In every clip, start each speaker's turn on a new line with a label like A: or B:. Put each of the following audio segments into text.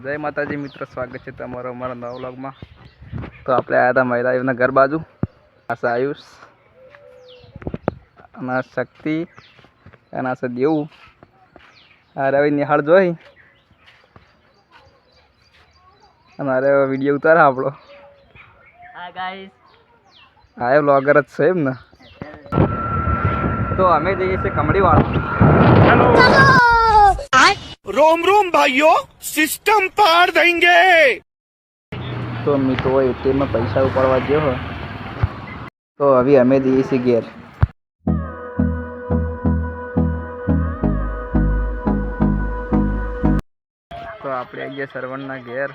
A: જય માતાજી મિત્રો, સ્વાગત છે તમારો અમારા નવા વ્લોગમાં. તો આપણે આવ્યા હતા મહિલાઓના ઘર બાજુ. આ છે આયુષ અને આ શક્તિ અને આ છે દેવું. આ રવિ નિહાળ જોઈ અને અરે વિડીયો ઉતારે આપણો. હા, વ્લોગર જ છે એમ ને. તો અમે જઈએ છીએ કમડીવાળા. હેલો
B: रोम रोम भाइयों, सिस्टम पार देंगे।
A: તો મિત્રો એટીએમમાં પૈસા ઉપાડવા ગયો તો હવે અમે જઈએ છીએ ઘેર. તો આપણે આવી ગયા સરવણના ઘેર.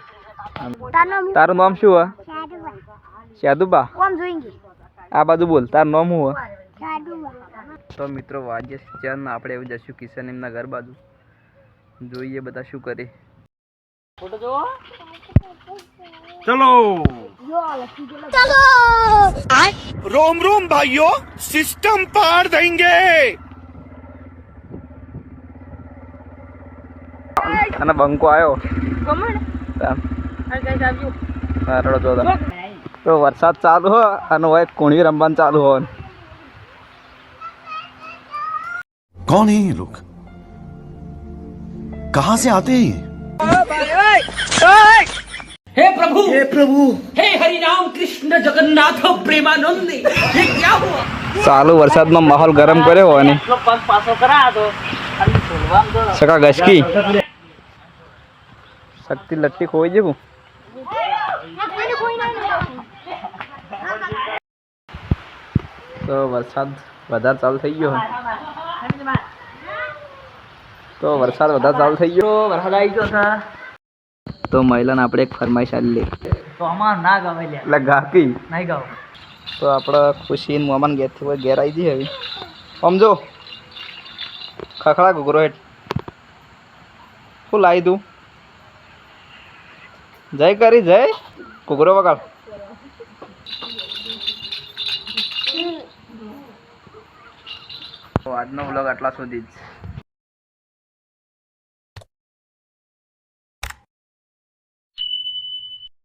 A: તારું નામ શું હે? શાદુબા. આ બાજુ બોલ, તારું નામ શું હે? તો મિત્રો વાજે ચાર ને આપણે એવું જશું કિશન એમના ઘર બાજુ. જોઈએ બધા શું કરે.
B: चलो रोम रोम भाइयों, सिस्टम पार देंगे।
A: અને બંકો આવ્યો. તો વરસાદ ચાલુ હો અને હોય કુણી રમવાનું ચાલુ હોય.
B: कौन है ये लोग? कहां से आते हैं?
C: हे प्रभु हे हरि राम कृष्ण जगन्नाथ प्रेमानंद, ये क्या हुआ?
A: ચાલુ વરસાદનો માહોલ ગરમ કર્યો હોય ને સકા ગસકી શક્તિ લટ્ટી ખોઈ જવું. તો વરસાદ વધારે ચાલુ થઈ ગયો. વરસાદ આવી ગયો હતા. તો મહિલાને આપણે એક ફરમાઈશ આલી લે.
C: તો અમાર ના ગમે લે
A: એટલે ગાકી
C: નહીં ગાવ.
A: તો આપણે ખુશી મોમાન ઘેરથી હોય ઘેર આવી જઈએ. હવે સમજો ખખડા ઘૂઘરો હેઠ શું લાવી તું? જય કરી જય ઘૂઘરો વગાડ. આજનો વ્લોગ આટલા સુધી જ.